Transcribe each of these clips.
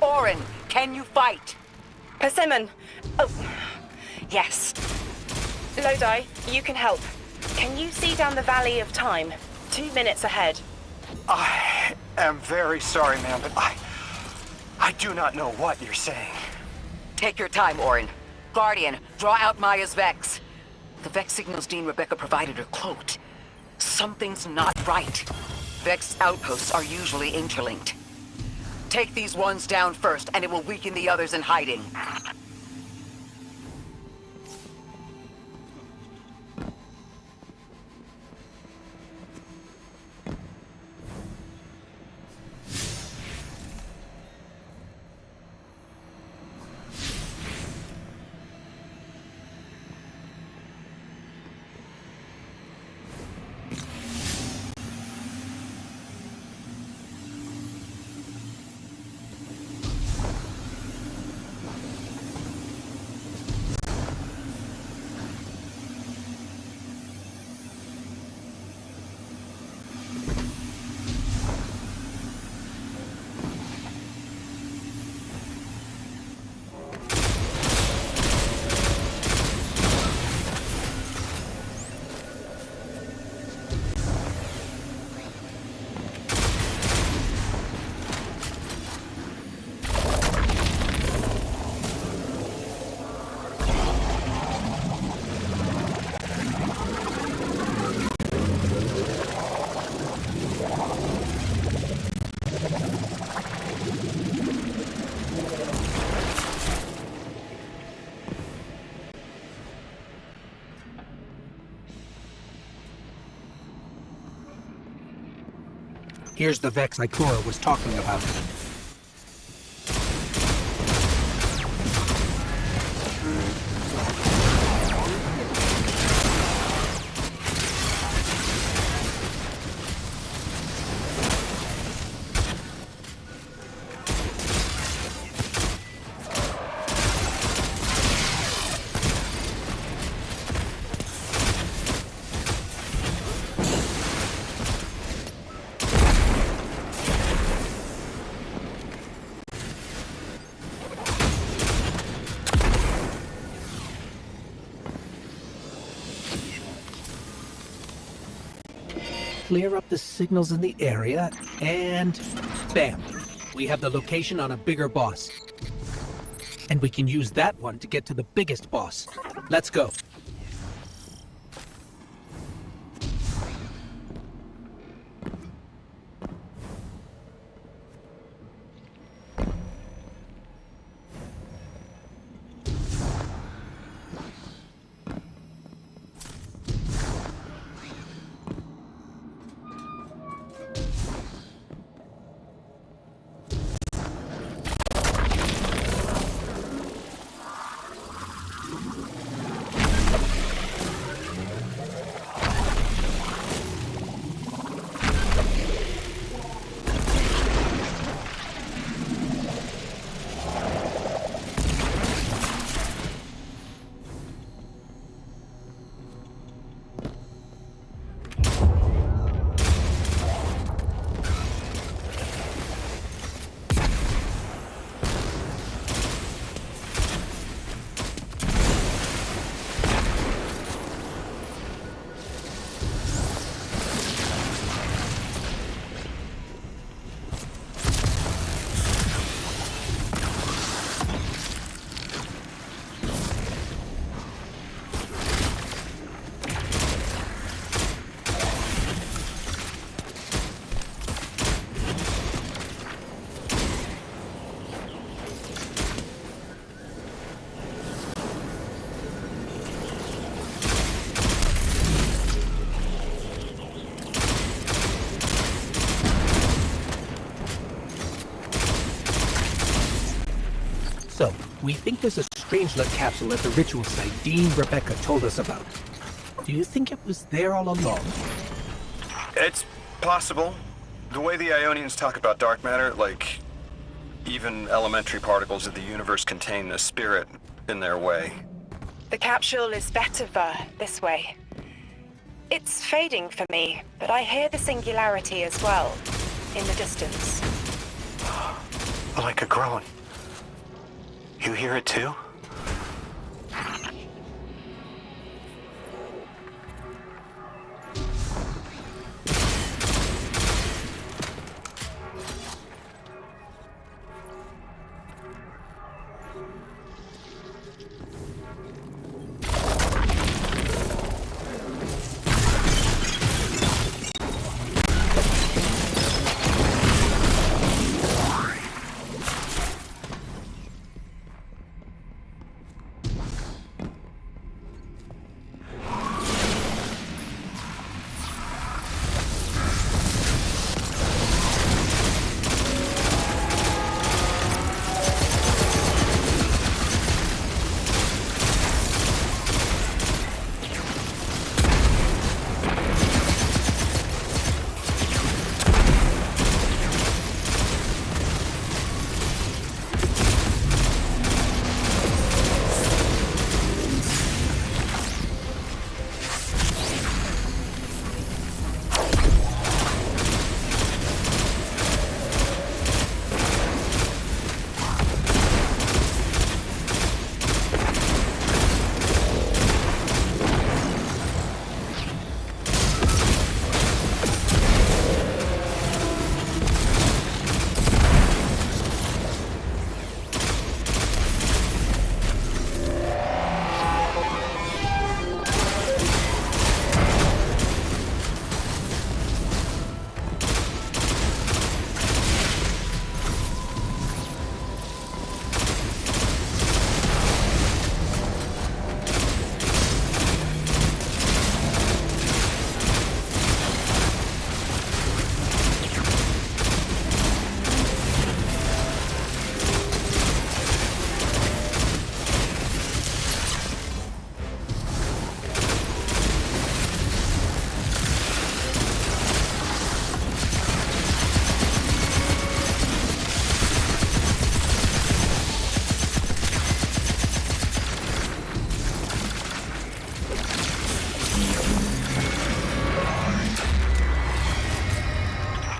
Orin, can you fight? Persimmon! Oh, yes. Lodi, you can help. Can you see down the Valley of Time? 2 minutes ahead. I am very sorry, ma'am, but I do not know what you're saying. Take your time, Orin. Guardian, draw out Maya's Vex. The Vex signals Dean Rebecca provided are cloaked. Something's not right. Vex outposts are usually interlinked. Take these ones down first, and it will weaken the others in hiding. Here's the Vex Ikora was talking about. Clear up the signals in the area, and bam! We have the location on a bigger boss. And we can use that one to get to the biggest boss. Let's go. So, we think there's a Strangelet capsule at the ritual site Dean Rebecca told us about. Do you think it was there all along? It's possible. The way the Ionians talk about dark matter, like, even elementary particles of the universe contain the spirit in their way. The capsule is better this way. It's fading for me, but I hear the singularity as well, in the distance. Like a groan. You hear it too?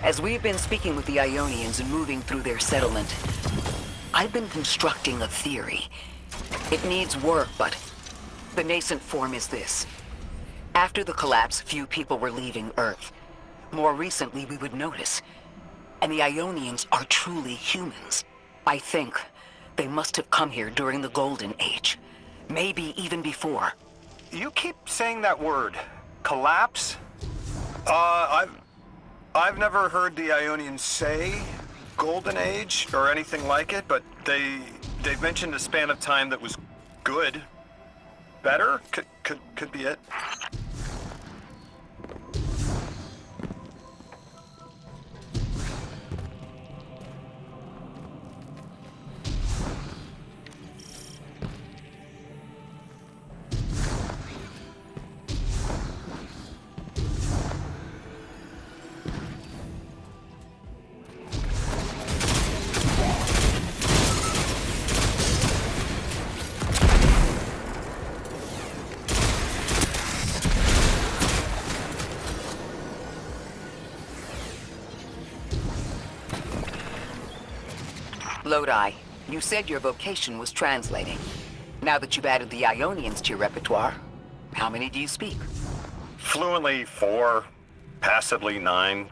As we've been speaking with the Ionians and moving through their settlement, I've been constructing a theory. It needs work, but the nascent form is this. After the collapse, few people were leaving Earth. More recently, we would notice. And the Ionians are truly humans. I think they must have come here during the Golden Age. Maybe even before. You keep saying that word. Collapse? I've never heard the Ionians say Golden Age or anything like it, but they've mentioned a span of time that was good. Better? Could be it. Lodi, you said your vocation was translating. Now that you've added the Ionians to your repertoire, how many do you speak? Fluently 4, passively 9,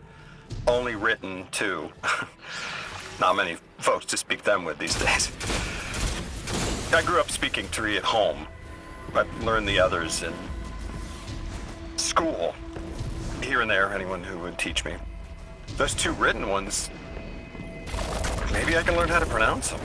only written 2. Not many folks to speak them with these days. I grew up speaking 3 at home. I learned the others in school. Here and there, anyone who would teach me. Those 2 written ones, maybe I can learn how to pronounce them.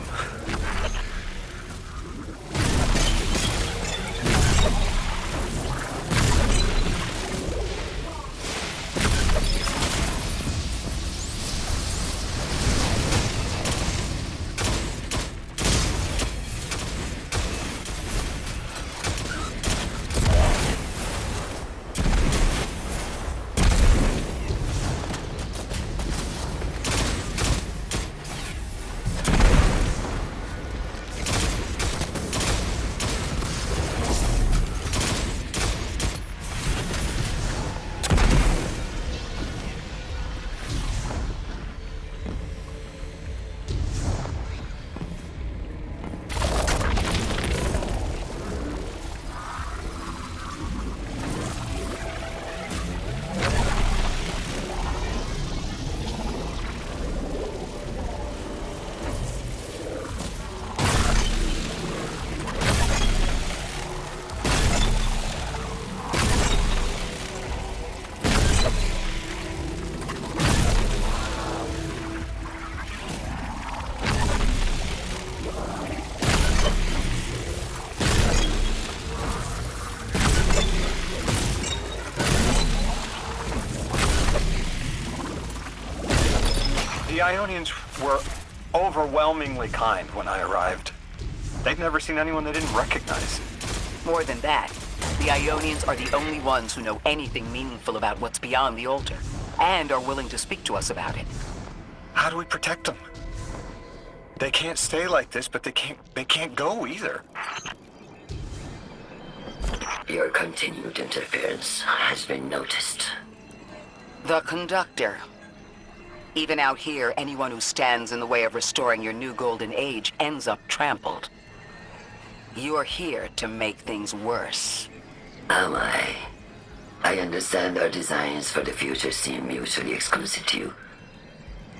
The Ionians were overwhelmingly kind when I arrived. They've never seen anyone they didn't recognize. More than that, the Ionians are the only ones who know anything meaningful about what's beyond the altar, and are willing to speak to us about it. How do we protect them? They can't stay like this, but they can't go either. Your continued interference has been noticed. The conductor. Even out here, anyone who stands in the way of restoring your new golden age ends up trampled. You're here to make things worse. Am I? I understand our designs for the future seem mutually exclusive to you,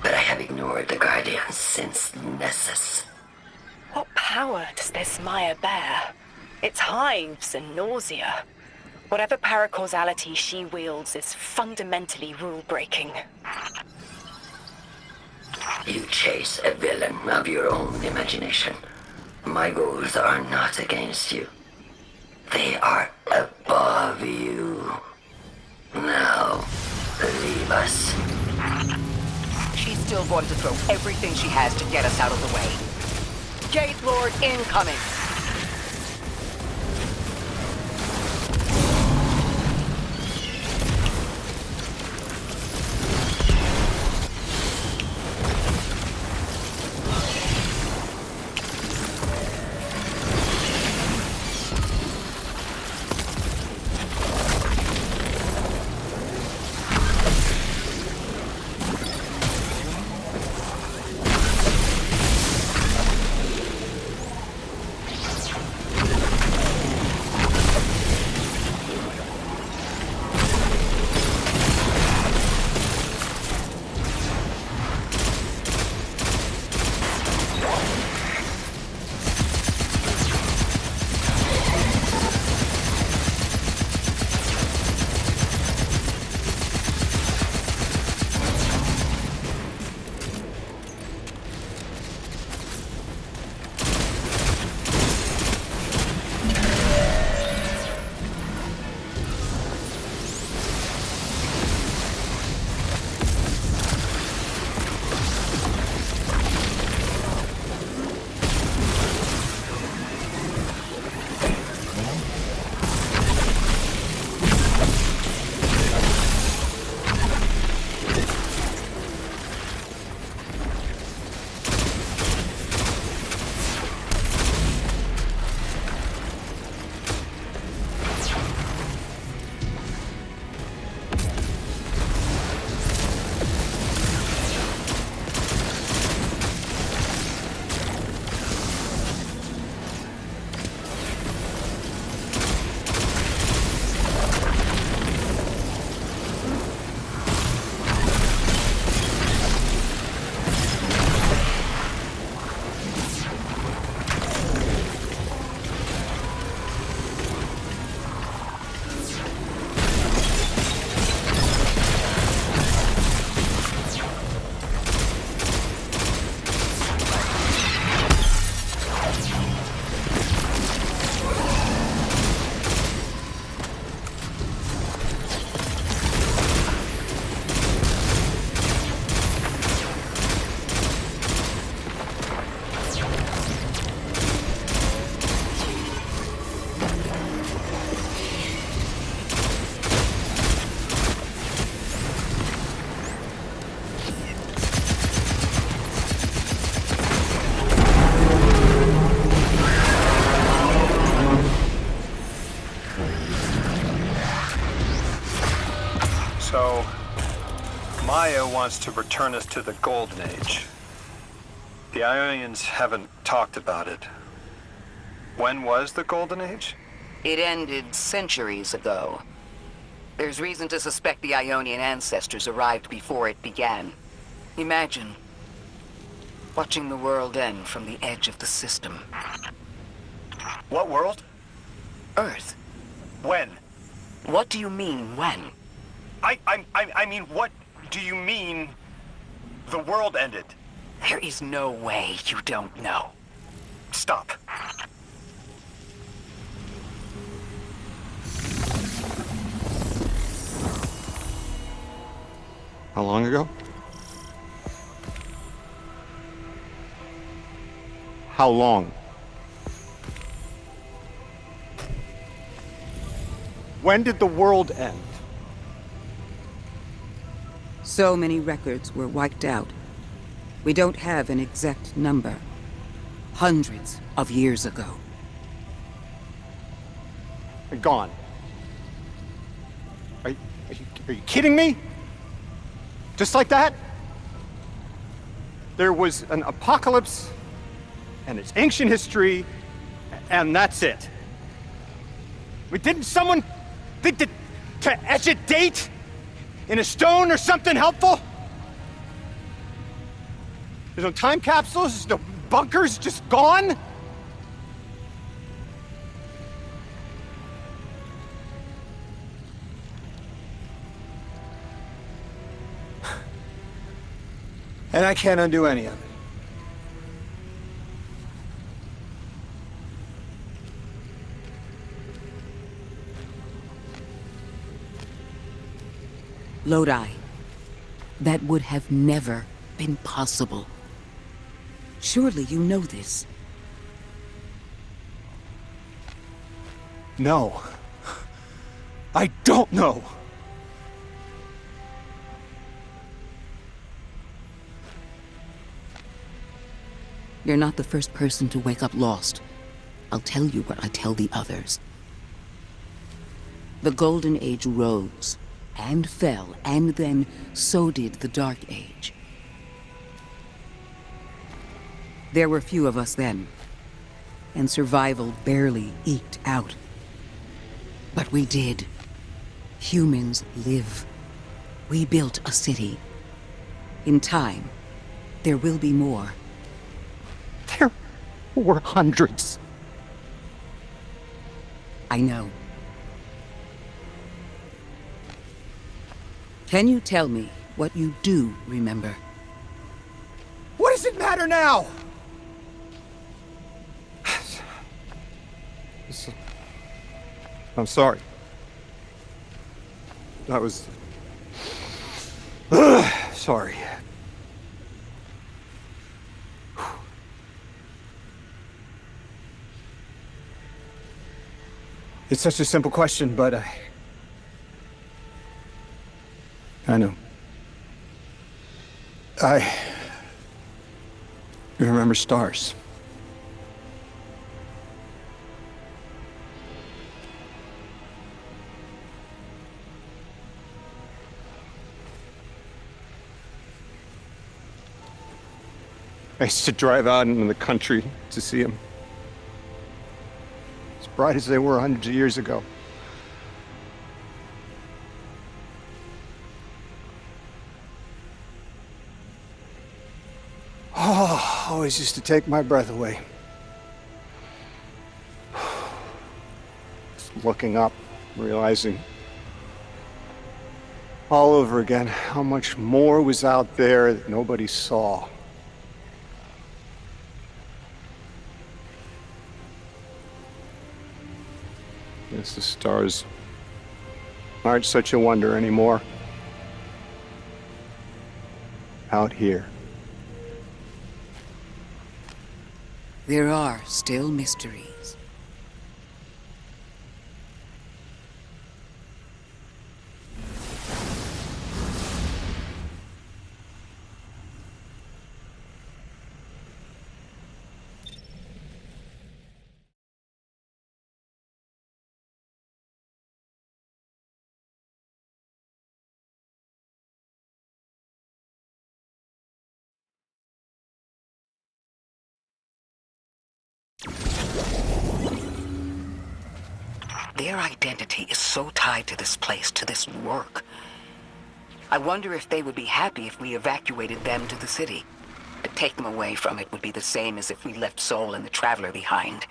but I have ignored the Guardians since Nessus. What power does this Maya bear? It's hives and nausea. Whatever paracausality she wields is fundamentally rule-breaking. You chase a villain of your own imagination. My goals are not against you. They are above you. Now, leave us. She's still going to throw everything she has to get us out of the way. Gate Lord incoming! So, Maya wants to return us to the Golden Age. The Ionians haven't talked about it. When was the Golden Age? It ended centuries ago. There's reason to suspect the Ionian ancestors arrived before it began. Imagine watching the world end from the edge of the system. What world? Earth. When? What do you mean, when? I mean, what do you mean the world ended? There is no way you don't know. Stop. How long ago? how long? When did the world end? So many records were wiped out. We don't have an exact number. Hundreds of years ago. Gone. Are you kidding me? Just like that? There was an apocalypse, and it's ancient history, and that's it. Didn't someone think that to etch a date in a stone or something helpful? There's no time capsules, there's no bunkers, just gone? And I can't undo any of it. Lodi. That would have never been possible. Surely you know this. No. I don't know. You're not the first person to wake up lost. I'll tell you what I tell the others. The Golden Age rose, and fell, and then so did the Dark Age. There were few of us then, and survival barely eked out. But we did. Humans live. We built a city. In time, there will be more. There were hundreds. I know. Can you tell me what you do remember? What does it matter now? I'm sorry. That was... sorry. It's such a simple question, but I know. I remember stars. I used to drive out into the country to see them. As bright as they were hundreds of years ago. Oh, always used to take my breath away. Just looking up, realizing all over again how much more was out there that nobody saw. Guess the stars aren't such a wonder anymore. Out here. There are still mysteries. Their identity is so tied to this place, to this work. I wonder if they would be happy if we evacuated them to the city. To take them away from it would be the same as if we left Soul and the Traveler behind.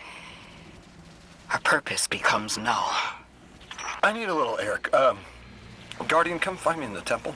Our purpose becomes null. I need a little Eric. Guardian, come find me in the temple.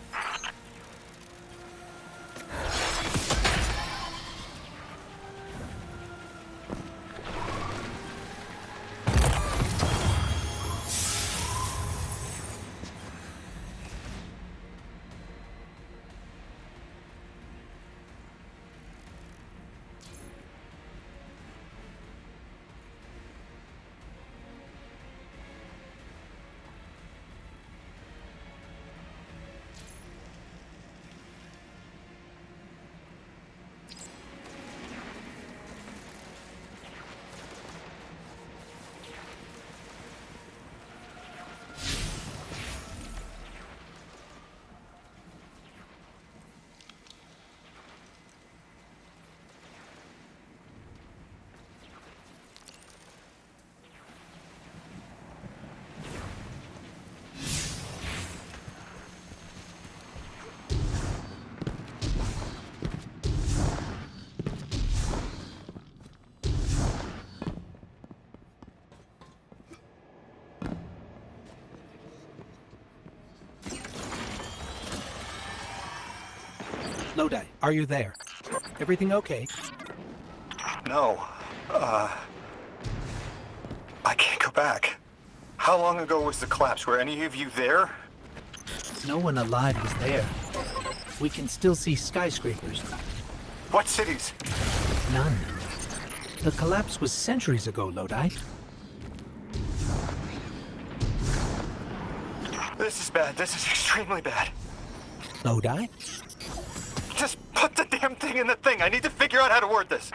Lodi, are you there? Everything okay? No. I can't go back. How long ago was the collapse? Were any of you there? No one alive was there. We can still see skyscrapers. What cities? None. The collapse was centuries ago, Lodi. This is bad. This is extremely bad. Lodi? Just put the damn thing in the thing. I need to figure out how to word this.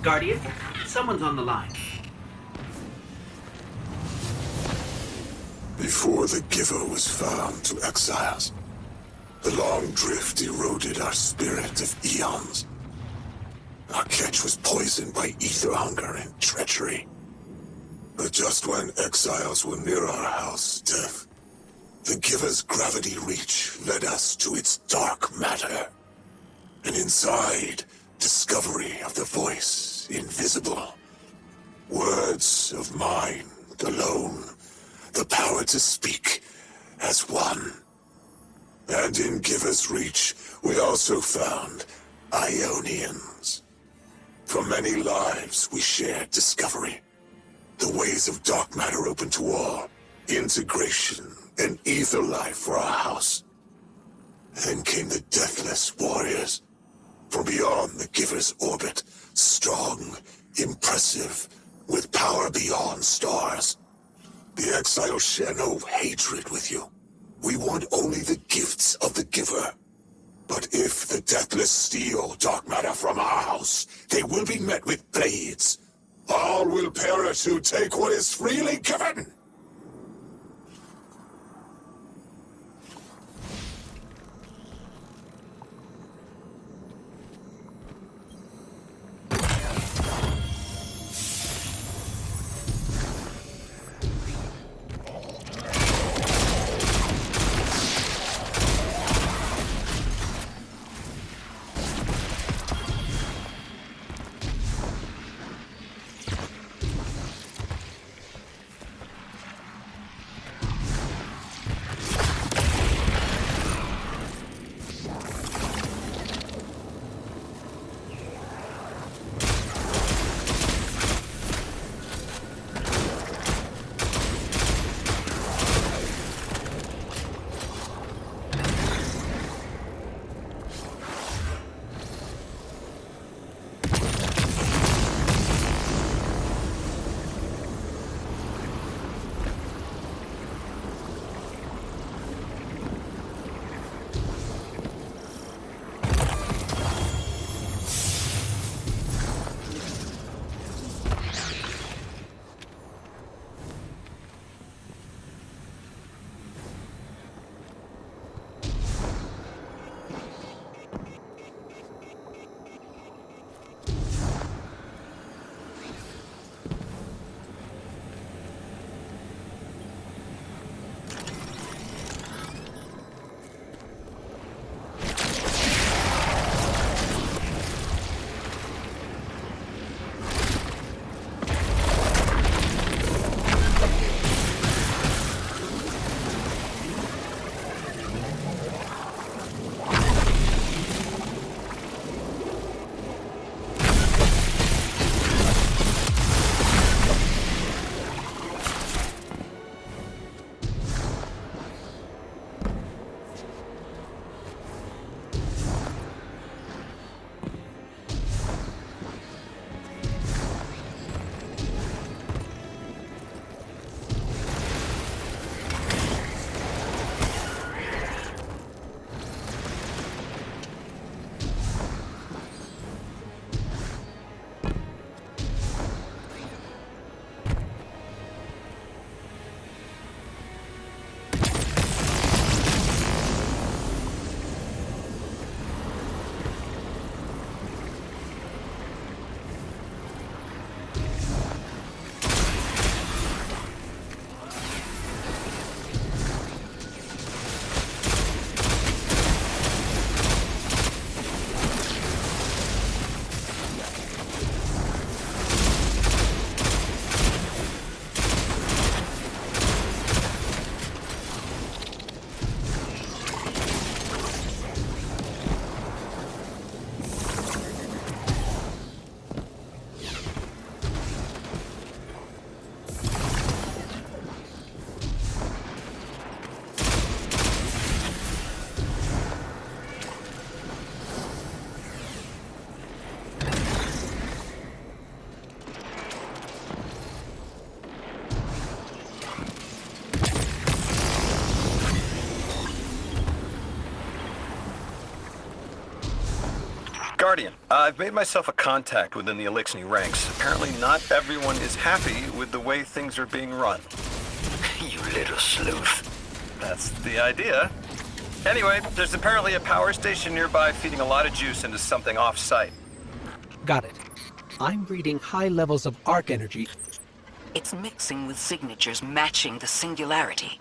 Guardian, someone's on the line. Before the Giver was found to exiles, the long drift eroded our spirit of eons. Our catch was poisoned by ether hunger and treachery. But just when exiles were near our house, death, the Giver's gravity reach led us to its dark matter. And inside, discovery of the voice invisible. Words of mind alone. The power to speak as one. And in Giver's reach, we also found Ionians. For many lives, we shared discovery. The ways of dark matter open to all. Integration and ether life for our house. Then came the Deathless Warriors. From beyond the Giver's orbit, strong, impressive, with power beyond stars. The exiles share no hatred with you. We want only the gifts of the Giver. But if the Deathless steal dark matter from our house, they will be met with blades. All will perish who take what is freely given. Guardian, I've made myself a contact within the Elixni ranks. Apparently not everyone is happy with the way things are being run. You little sleuth. That's the idea. Anyway, there's apparently a power station nearby feeding a lot of juice into something off-site. Got it. I'm reading high levels of arc energy. It's mixing with signatures matching the singularity.